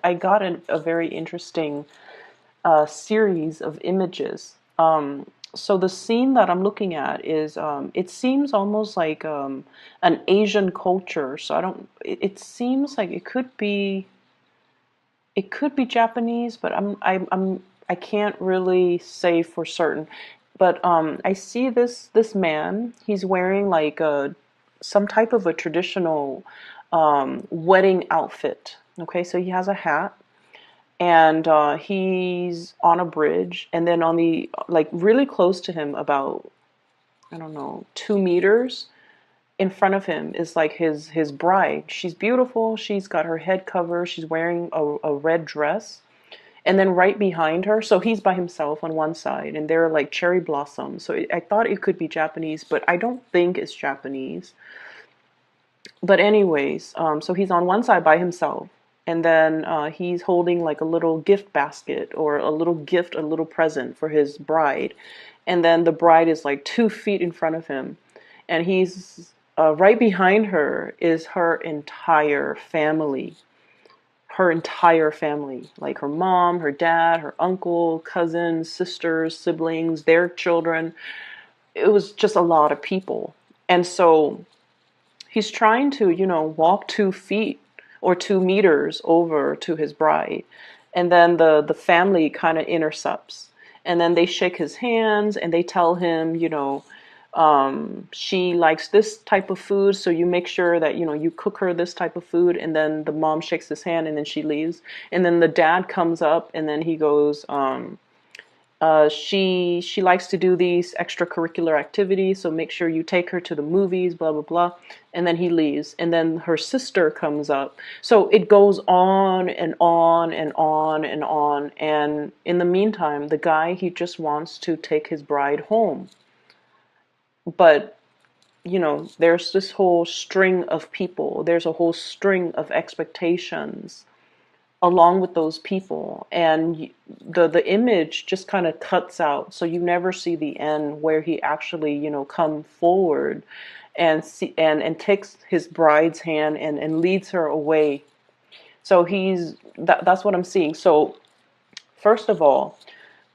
I got a very interesting series of images. So the scene that I'm looking at is, it seems almost like an Asian culture. So I don't, it seems like it could be Japanese, but I can't really say for certain. But I see this man. He's wearing like a some type of a traditional wedding outfit. Okay, so he has a hat, and he's on a bridge, and then on the like really close to him, about I don't know 2 meters in front of him is like his bride. She's beautiful. She's got her head covered. She's wearing a red dress. And then right behind her, so he's by himself on one side, and there are like cherry blossoms. So I thought it could be Japanese, but I don't think it's Japanese. But anyways, so he's on one side by himself, and then he's holding like a little gift basket or a little gift, a little present for his bride. And then the bride is like 2 feet in front of him, and he's right behind her is her entire family, like her mom, her dad, her uncle, cousins, sisters, siblings, their children. It was just a lot of people. And so he's trying to, walk 2 feet or 2 meters over to his bride. And then the family kind of intercepts. And then they shake his hands and they tell him, she likes this type of food, so you make sure that you cook her this type of food. And then the mom shakes his hand and then she leaves. And then the dad comes up and then he goes, she likes to do these extracurricular activities, so make sure you take her to the movies, blah blah blah. And then he leaves, and then her sister comes up. So it goes on and on and on and on. And in the meantime, the guy, he just wants to take his bride home. But there's this whole string of people. There's a whole string of expectations along with those people, and the image just kind of cuts out, so you never see the end where he actually come forward and see and takes his bride's hand and leads her away. So that's what I'm seeing. So first of all,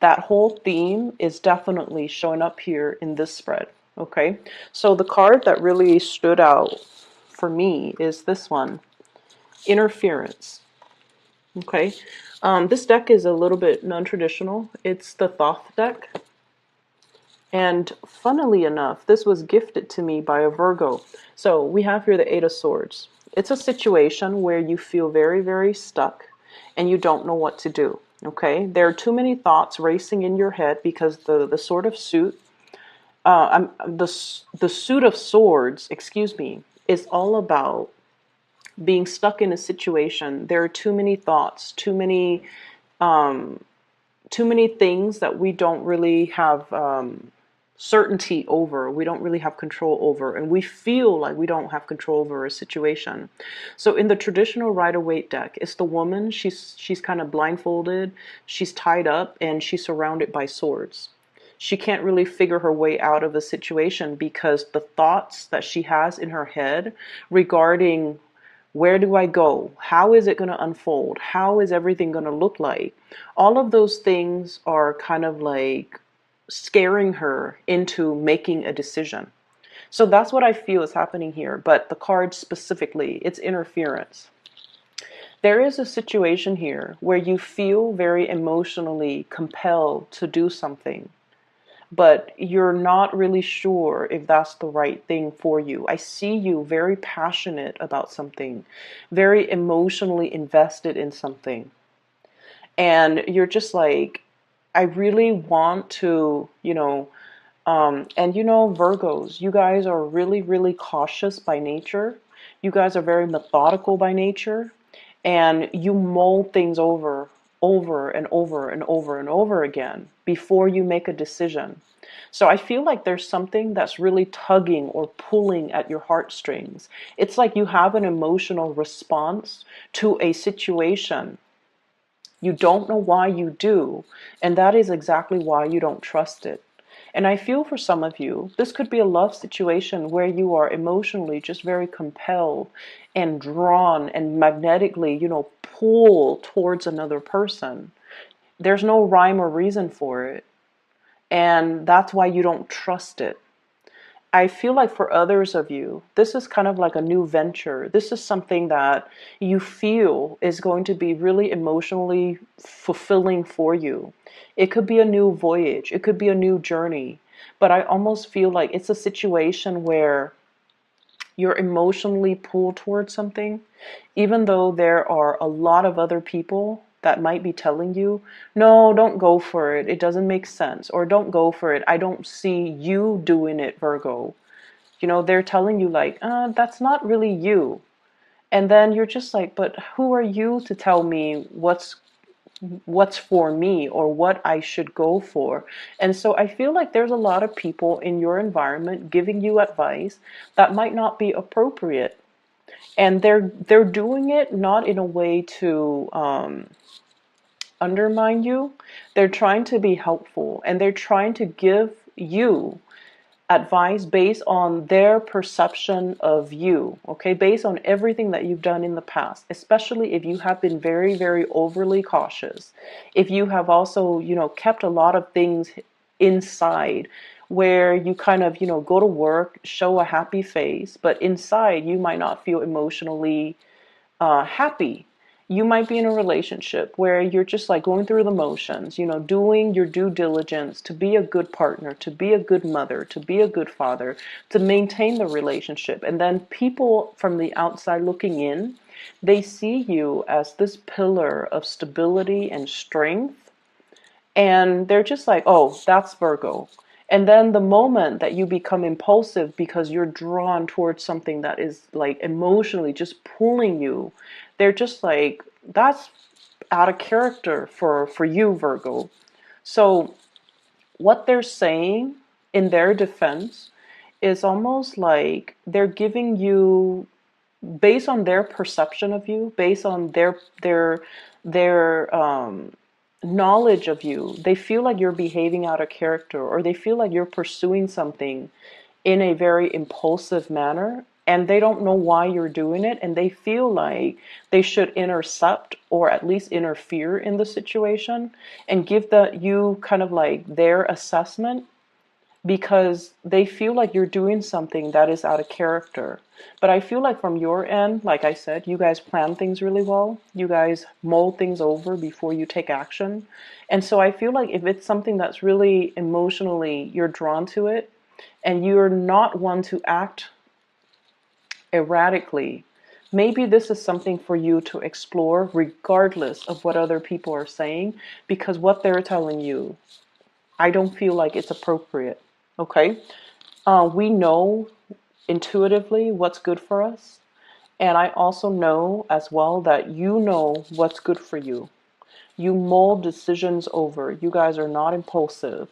that whole theme is definitely showing up here in this spread. Okay, so the card that really stood out for me is this one, interference. Okay, this deck is a little bit non-traditional. It's the Thoth deck. And funnily enough, this was gifted to me by a Virgo. So we have here the Eight of Swords. It's a situation where you feel very, very stuck and you don't know what to do. Okay, there are too many thoughts racing in your head because the sort of suit, the suit of swords, excuse me, is all about being stuck in a situation. There are too many thoughts, too many things that we don't really have certainty over. We don't really have control over, and we feel like we don't have control over a situation. So in the traditional Rider-Waite deck, it's the woman. She's kind of blindfolded. She's tied up, and she's surrounded by swords. She can't really figure her way out of a situation because the thoughts that she has in her head regarding where do I go? How is it going to unfold? How is everything going to look like? All of those things are kind of like scaring her into making a decision. So that's what I feel is happening here. But the card specifically, it's interference. There is a situation here where you feel very emotionally compelled to do something, but you're not really sure if that's the right thing for you. I see you very passionate about something, very emotionally invested in something. And you're just like, I really want to, Virgos, you guys are really, really cautious by nature. You guys are very methodical by nature, and you mull things over and over and over and over again before you make a decision. So I feel like there's something that's really tugging or pulling at your heartstrings. It's like you have an emotional response to a situation. You don't know why you do, and that is exactly why you don't trust it. And I feel for some of you, this could be a love situation where you are emotionally just very compelled and drawn and magnetically, pull towards another person. There's no rhyme or reason for it. And that's why you don't trust it. I feel like for others of you, this is kind of like a new venture. This is something that you feel is going to be really emotionally fulfilling for you. It could be a new voyage, it could be a new journey, but I almost feel like it's a situation where you're emotionally pulled towards something, even though there are a lot of other people that might be telling you, no, don't go for it. It doesn't make sense. Or don't go for it. I don't see you doing it, Virgo. They're telling you like, that's not really you. And then you're just like, but who are you to tell me what's for me or what I should go for? And so I feel like there's a lot of people in your environment giving you advice that might not be appropriate. And they're doing it not in a way to undermine you. They're trying to be helpful, and they're trying to give you advice based on their perception of you, okay? Based on everything that you've done in the past, especially if you have been very, very overly cautious. If you have also, kept a lot of things inside where you kind of, go to work, show a happy face, but inside you might not feel emotionally happy. You might be in a relationship where you're just like going through the motions, doing your due diligence to be a good partner, to be a good mother, to be a good father, to maintain the relationship. And then people from the outside looking in, they see you as this pillar of stability and strength. And they're just like, oh, that's Virgo. And then the moment that you become impulsive because you're drawn towards something that is like emotionally just pulling you, they're just like, that's out of character for you, Virgo. So what they're saying in their defense is almost like they're giving you, based on their perception of you, based on their knowledge of you, they feel like you're behaving out of character, or they feel like you're pursuing something in a very impulsive manner, and they don't know why you're doing it, and they feel like they should intercept or at least interfere in the situation and give you kind of like their assessment, because they feel like you're doing something that is out of character. But I feel like from your end, like I said, you guys plan things really well. You guys mull things over before you take action. And so I feel like if it's something that's really emotionally, you're drawn to it, and you're not one to act erratically, maybe this is something for you to explore regardless of what other people are saying, because what they're telling you, I don't feel like it's appropriate. Okay? We know intuitively what's good for us. And I also know as well that you know what's good for you. You mull decisions over. You guys are not impulsive.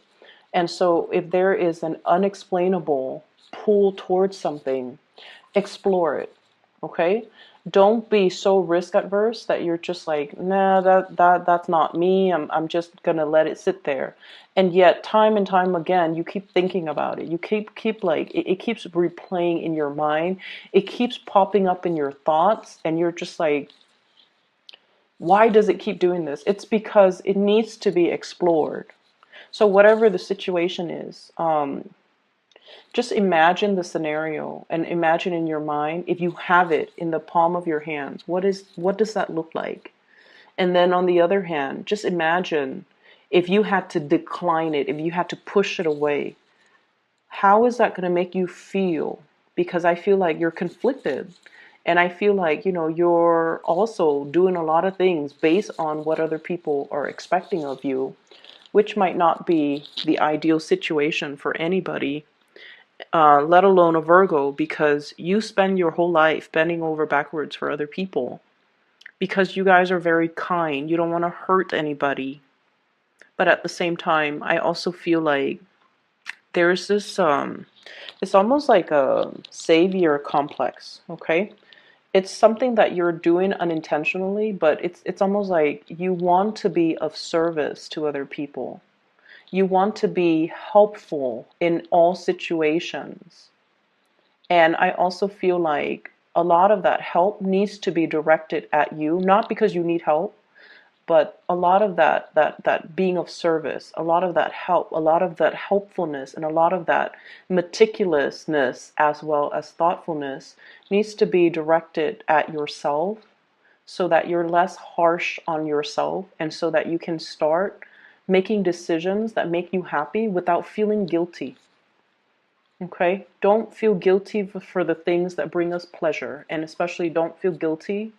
And so if there is an unexplainable pull towards something, explore it. Okay? Don't be so risk adverse that you're just like, nah, that's not me. I'm just gonna let it sit there. And yet time and time again you keep thinking about it. You keep like it keeps replaying in your mind. It keeps popping up in your thoughts, and you're just like, why does it keep doing this? It's because it needs to be explored. So whatever the situation is, just imagine the scenario and imagine in your mind, if you have it in the palm of your hands, what does that look like? And then on the other hand, just imagine if you had to decline it, if you had to push it away, how is that going to make you feel? Because I feel like you're conflicted. And I feel like, you're also doing a lot of things based on what other people are expecting of you, which might not be the ideal situation for anybody, let alone a Virgo, because you spend your whole life bending over backwards for other people because you guys are very kind. You don't want to hurt anybody. But at the same time, I also feel like there's this, it's almost like a savior complex, okay? It's something that you're doing unintentionally, but it's almost like you want to be of service to other people. You want to be helpful in all situations. And I also feel like a lot of that help needs to be directed at you, not because you need help, but a lot of that being of service, a lot of that help, a lot of that helpfulness, and a lot of that meticulousness as well as thoughtfulness needs to be directed at yourself, so that you're less harsh on yourself, and so that you can start making decisions that make you happy without feeling guilty. Okay? Don't feel guilty for the things that bring us pleasure, and especially don't feel guilty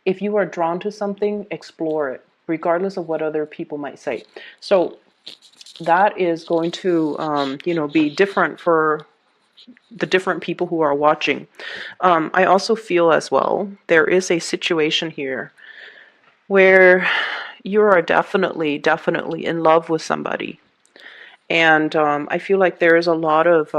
if you are drawn to something. Explore it, regardless of what other people might say. So that is going to, be different for the different people who are watching. I also feel as well, there is a situation here where you are definitely in love with somebody. And I feel like there is a lot of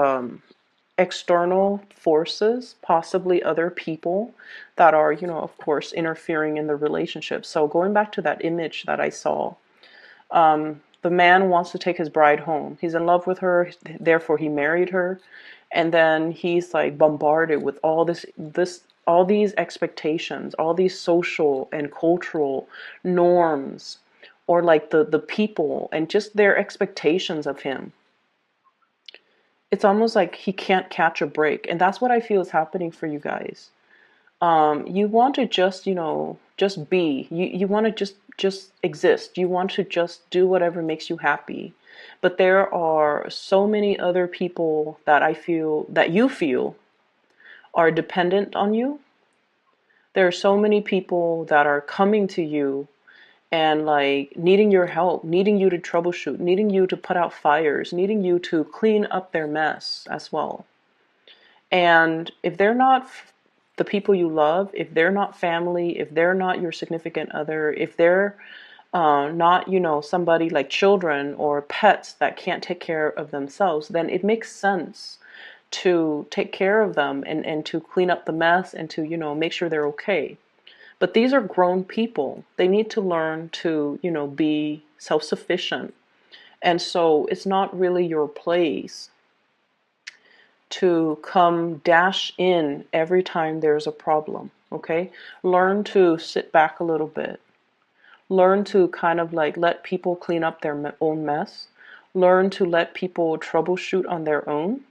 external forces, possibly other people, that are, of course, interfering in the relationship. So going back to that image that I saw, the man wants to take his bride home. He's in love with her, therefore he married her. And then he's like bombarded with all these expectations, all these social and cultural norms, or like the people and just their expectations of him. It's almost like he can't catch a break. And that's what I feel is happening for you guys. You want to just, just be. You want to just exist. You want to just do whatever makes you happy. But there are so many other people that you feel are dependent on you. There are so many people that are coming to you and like needing your help, needing you to troubleshoot, needing you to put out fires, needing you to clean up their mess as well. And if they're not the people you love, if they're not family, if they're not your significant other, if they're not, somebody like children or pets that can't take care of themselves, then it makes sense to take care of them and to clean up the mess and to, make sure they're okay. But these are grown people. They need to learn to, be self-sufficient. And so it's not really your place to come dash in every time there's a problem, okay? Learn to sit back a little bit. Learn to kind of like let people clean up their own mess. Learn to let people troubleshoot on their own.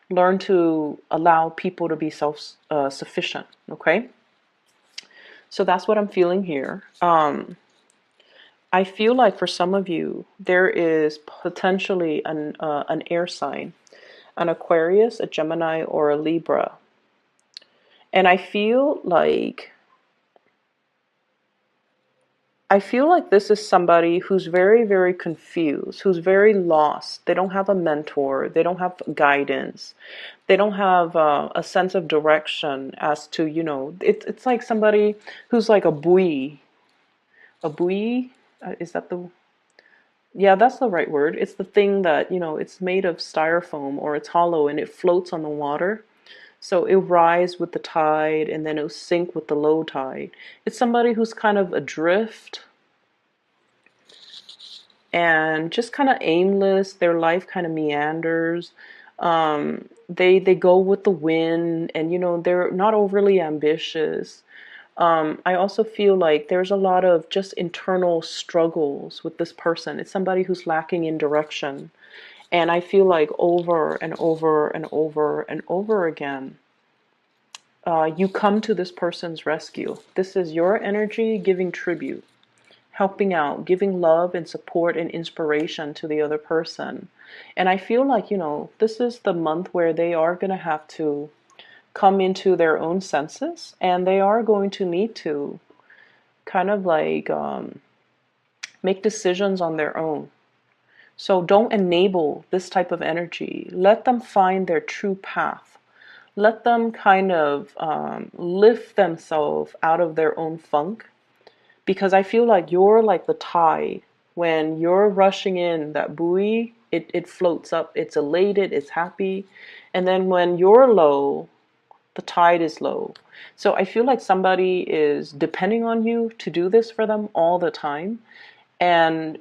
Learn to allow people to be self-sufficient, okay? So that's what I'm feeling here. I feel like for some of you, there is potentially an air sign, an Aquarius, a Gemini, or a Libra. And I feel like this is somebody who's very, very confused, who's very lost. They don't have a mentor. They don't have guidance. They don't have a sense of direction as to, it's like somebody who's like a buoy. A buoy? Is that the... Yeah, that's the right word. It's the thing that, it's made of styrofoam or it's hollow and it floats on the water. So it'll rise with the tide and then it'll sink with the low tide. It's somebody who's kind of adrift and just kind of aimless. Their life kind of meanders. They go with the wind and, they're not overly ambitious. I also feel like there's a lot of just internal struggles with this person. It's somebody who's lacking in direction. And I feel like over and over and over and over again, you come to this person's rescue. This is your energy giving tribute, helping out, giving love and support and inspiration to the other person. And I feel like, this is the month where they are going to have to come into their own senses, and they are going to need to kind of like make decisions on their own. So don't enable this type of energy. Let them find their true path. Let them kind of lift themselves out of their own funk, because I feel like you're like the tide. When you're rushing in, that buoy, it floats up, it's elated, it's happy. And then when you're low, the tide is low. So I feel like somebody is depending on you to do this for them all the time. And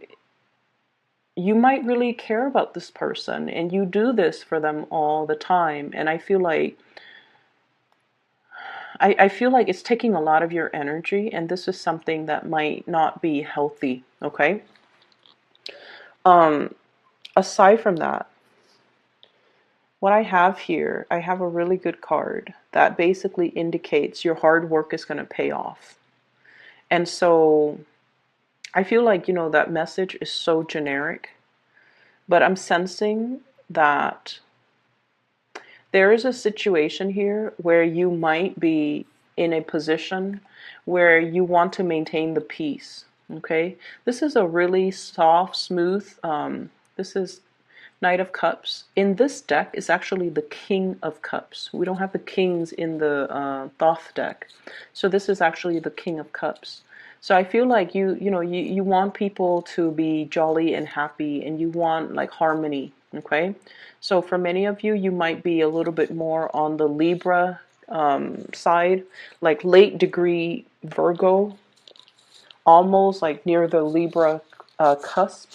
you might really care about this person, and you do this for them all the time. And I feel like it's taking a lot of your energy, and this is something that might not be healthy, okay? Um, Aside from that, what I have here, I have a really good card that basically indicates your hard work is going to pay off. And so I feel like, that message is so generic, but I'm sensing that there is a situation here where you might be in a position where you want to maintain the peace. Okay, this is a really soft, smooth. This is Knight of Cups. In this deck is actually the King of Cups. We don't have the kings in the Thoth deck, so this is actually the King of Cups. So I feel like you want people to be jolly and happy, and you want like harmony. Okay, so for many of you, you might be a little bit more on the Libra side, like late degree Virgo, almost like near the Libra cusp.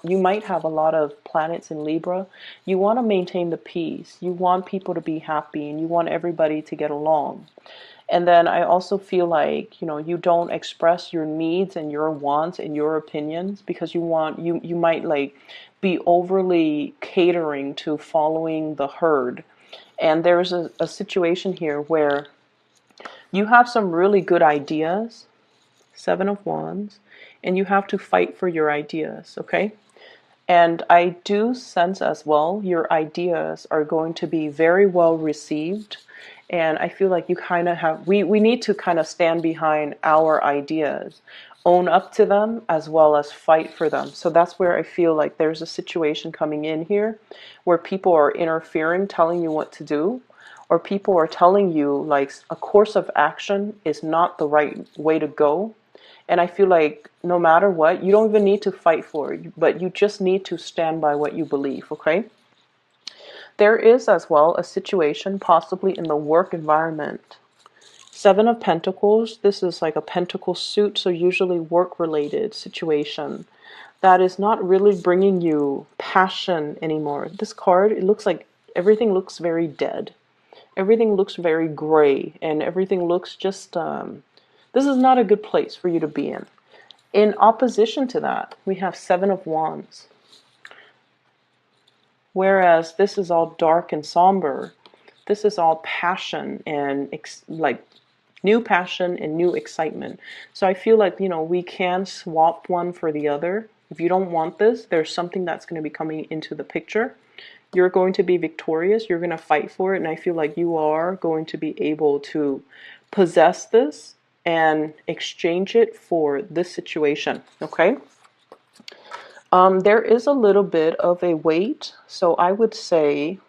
You might have a lot of planets in Libra. You want to maintain the peace. You want people to be happy, and you want everybody to get along. And then I also feel like, you don't express your needs and your wants and your opinions because you might like be overly catering to following the herd. And there's a situation here where you have some really good ideas, Seven of Wands, and you have to fight for your ideas, okay? And I do sense as well your ideas are going to be very well received. And I feel like you kind of have, we need to kind of stand behind our ideas, own up to them, as well as fight for them. So that's where I feel like there's a situation coming in here where people are interfering, telling you what to do, or people are telling you like a course of action is not the right way to go. And I feel like no matter what, you don't even need to fight for it, but you just need to stand by what you believe, okay? There is as well a situation possibly in the work environment. Seven of Pentacles, this is like a pentacle suit, so usually work-related situation that is not really bringing you passion anymore. This card, it looks like everything looks very dead. Everything looks very gray, and everything looks just, this is not a good place for you to be in. In opposition to that, we have Seven of Wands. Whereas this is all dark and somber, this is all passion and like new passion and new excitement. So I feel like, we can swap one for the other. If you don't want this, there's something that's going to be coming into the picture. You're going to be victorious. You're going to fight for it. And I feel like you are going to be able to possess this and exchange it for this situation. Okay. There is a little bit of a wait, so I would say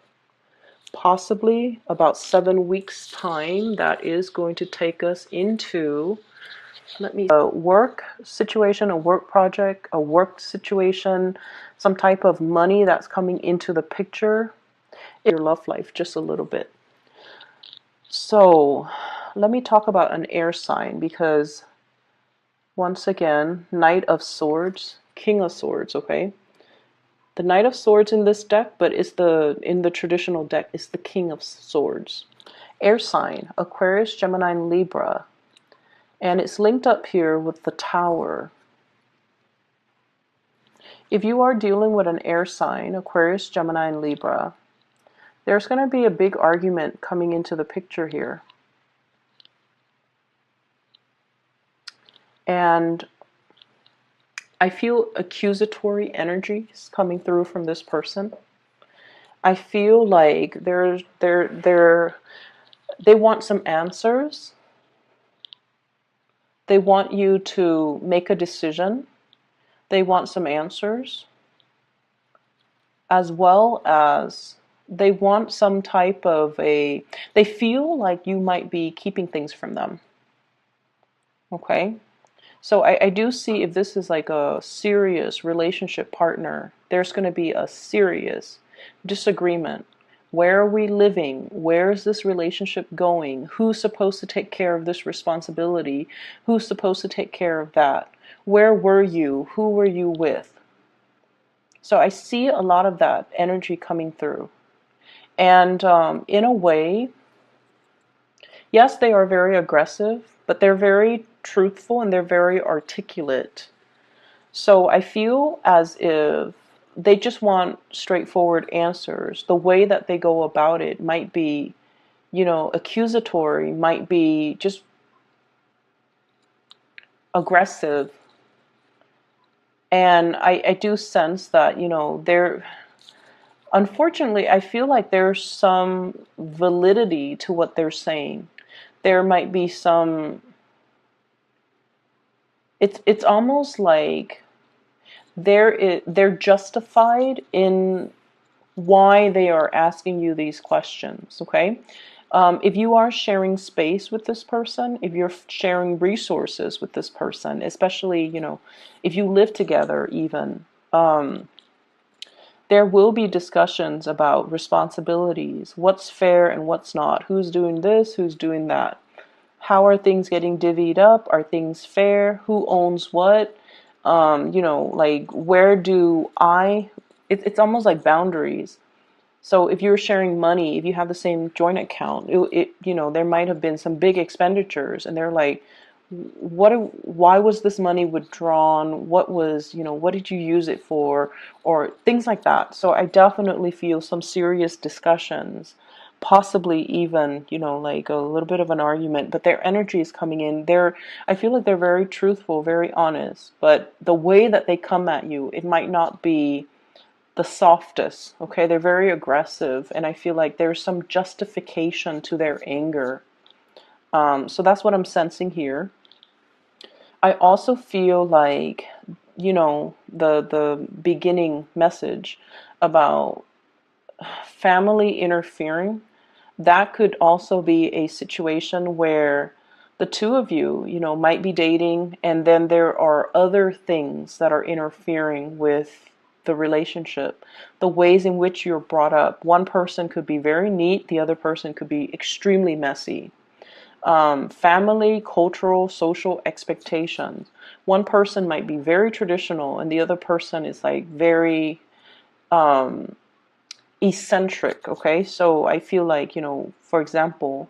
possibly about 7 weeks time. That is going to take us into, a work situation, a work project, a work situation, some type of money that's coming into the picture in your love life just a little bit. So let me talk about an air sign, because once again, Knight of Swords, King of Swords, okay? The Knight of Swords in this deck, but in the traditional deck, is the King of Swords. Air sign, Aquarius, Gemini, and Libra. And it's linked up here with the Tower. If you are dealing with an air sign, Aquarius, Gemini, and Libra, there's going to be a big argument coming into the picture here. And I feel accusatory energies coming through from this person. I feel like they want some answers. They want you to make a decision. They want some answers. As well as they want some type of they feel like you might be keeping things from them. Okay? So I do see, if this is like a serious relationship partner, there's going to be a serious disagreement. Where are we living? Where is this relationship going? Who's supposed to take care of this responsibility? Who's supposed to take care of that? Where were you? Who were you with? So I see a lot of that energy coming through. And in a way, yes, they are very aggressive, but they're very truthful and they're very articulate. So I feel as if they just want straightforward answers. The way that they go about it might be, accusatory, might be just aggressive. And I do sense that, they're, unfortunately, I feel like there's some validity to what they're saying. There might be some, it's almost like they're justified in why they are asking you these questions, okay? If you are sharing space with this person, if you're sharing resources with this person, especially, if you live together even, there will be discussions about responsibilities, what's fair and what's not, who's doing this, who's doing that. How are things getting divvied up? Are things fair? Who owns what? Like where do it's almost like boundaries. So if you're sharing money, if you have the same joint account, there might have been some big expenditures, and they're like, why was this money withdrawn? What did you use it for? Or things like that. So I definitely feel some serious discussions, possibly even, like a little bit of an argument, but their energy is coming in. I feel like they're very truthful, very honest, but the way that they come at you, it might not be the softest, okay? They're very aggressive, and I feel like there's some justification to their anger. So that's what I'm sensing here. I also feel like, the beginning message about family interfering, that could also be a situation where the two of you, might be dating, and then there are other things that are interfering with the relationship, the ways in which you're brought up. One person could be very neat, the other person could be extremely messy. Family, cultural, social expectations. One person might be very traditional, and the other person is like very eccentric. Okay, so I feel like, for example,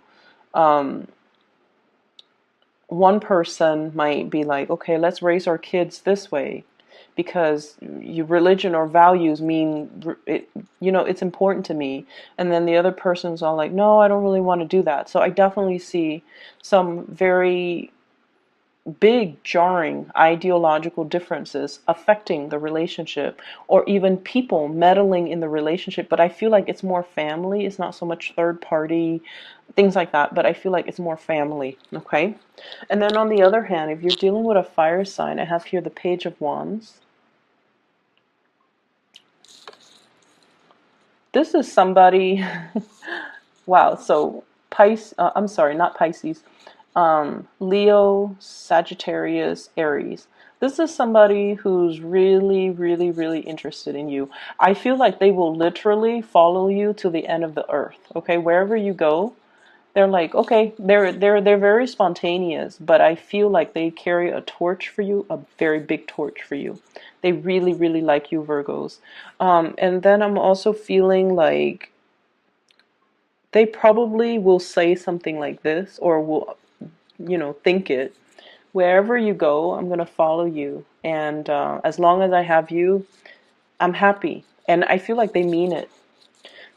one person might be like, okay, let's raise our kids this way because your religion or values mean it, it's important to me. And then the other person's all like, no, I don't really want to do that. So I definitely see some very big jarring ideological differences affecting the relationship, or even people meddling in the relationship. But I feel like it's more family, it's not so much third party, things like that, but I feel like it's more family. Okay, and then on the other hand, if you're dealing with a fire sign, I have here the Page of Wands. This is somebody wow. So I'm sorry, not Pisces, Leo, Sagittarius, Aries. This is somebody who's really, really, really interested in you. I feel like they will literally follow you to the end of the earth. Okay, wherever you go, they're like, okay, they're very spontaneous, but I feel like they carry a torch for you, a very big torch for you. They really, really like you, Virgos. And then I'm also feeling like they probably will say something like this, or will, think it. Wherever you go, I'm going to follow you. And as long as I have you, I'm happy. And I feel like they mean it.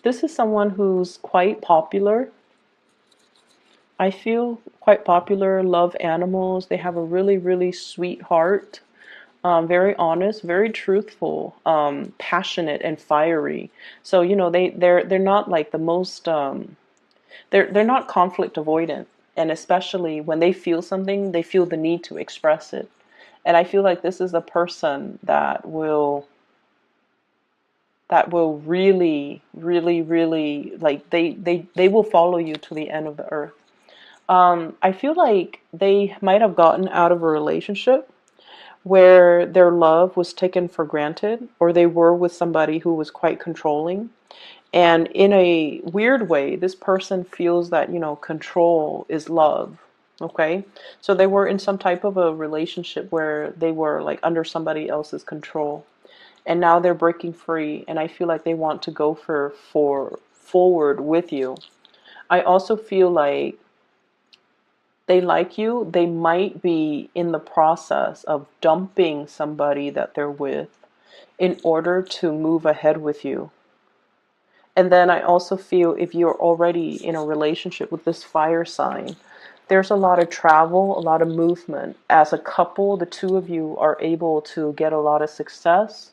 This is someone who's quite popular. I feel quite popular, love animals. They have a really, really sweet heart. Very honest, very truthful, passionate and fiery. So, they're not like the most they're not conflict avoidant, and especially when they feel something, they feel the need to express it. And I feel like this is a person that will really, really, really, like, they will follow you to the end of the earth. I feel like they might have gotten out of a relationship where their love was taken for granted, or they were with somebody who was quite controlling. And in a weird way, this person feels that, control is love. Okay? So they were in some type of a relationship where they were like under somebody else's control. and now they're breaking free, and I feel like they want to go for forward with you. I also feel like they like you. They might be in the process of dumping somebody that they're with in order to move ahead with you. And then I also feel if you're already in a relationship with this fire sign, there's a lot of travel, a lot of movement. As a couple, the two of you are able to get a lot of success.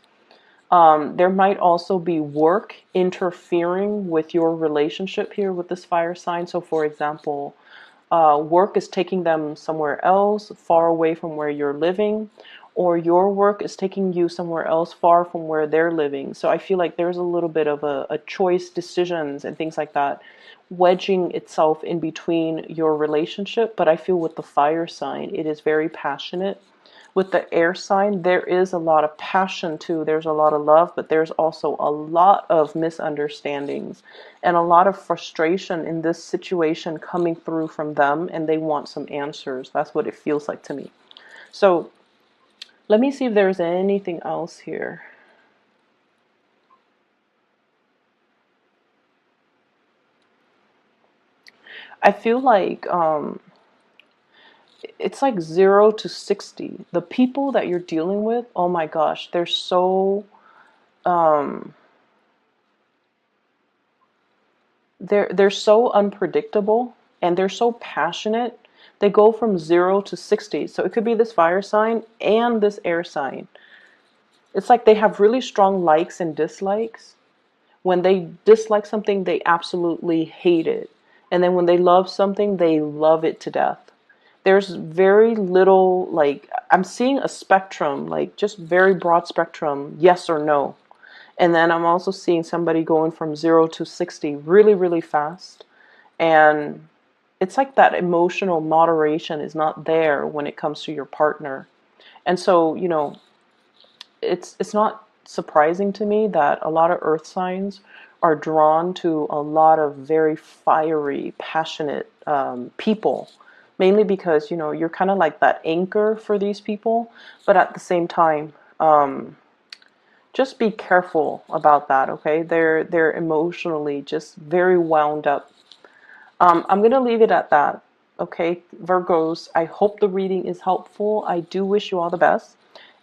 There might also be work interfering with your relationship here with this fire sign. So, for example, work is taking them somewhere else, far away from where you're living, or your work is taking you somewhere else, far from where they're living. So I feel like there's a little bit of a choice, decisions, and things like that wedging itself in between your relationship. But I feel with the fire sign, it is very passionate. With the air sign, there is a lot of passion too. There's a lot of love, but there's also a lot of misunderstandings and a lot of frustration in this situation coming through from them, and they want some answers. That's what it feels like to me. So let me see if there's anything else here. I feel like it's like 0 to 60. The people that you're dealing with, oh my gosh, um, they're so unpredictable, and they're so passionate. They go from 0 to 60. So it could be this fire sign and this air sign. It's like they have really strong likes and dislikes. When they dislike something, they absolutely hate it. And then when they love something, they love it to death. There's very little, like, I'm seeing a spectrum, like just very broad spectrum, yes or no. And then I'm also seeing somebody going from 0 to 60 really, really fast. And it's like that emotional moderation is not there when it comes to your partner. And so, it's not surprising to me that a lot of earth signs are drawn to a lot of very fiery, passionate people, mainly because you're kind of like that anchor for these people. But at the same time, just be careful about that. Okay, they're emotionally just very wound up. I'm gonna leave it at that. Okay, Virgos, I hope the reading is helpful. I do wish you all the best.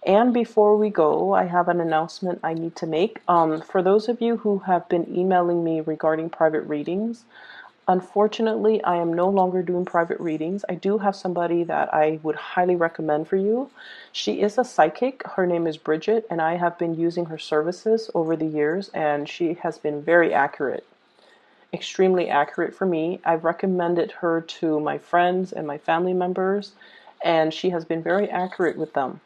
And before we go, I have an announcement I need to make. For those of you who have been emailing me regarding private readings, unfortunately, I am no longer doing private readings. I do have somebody that I would highly recommend for you. She is a psychic. Her name is Bridget, and I have been using her services over the years, and she has been very accurate, extremely accurate for me. I've recommended her to my friends and my family members, and she has been very accurate with them.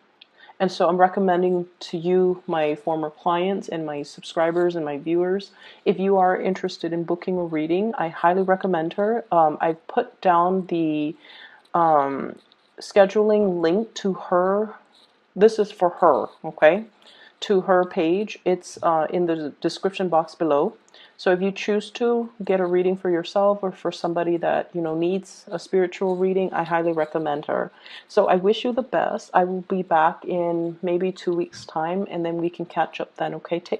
And so I'm recommending to you, my former clients and my subscribers and my viewers, if you are interested in booking a reading, I highly recommend her. I've put down the scheduling link to her. This is for her, okay? To her page. It's in the description box below. So if you choose to get a reading for yourself or for somebody that needs a spiritual reading, I highly recommend her. So I wish you the best. I will be back in maybe 2 weeks' time, and then we can catch up then. Okay, take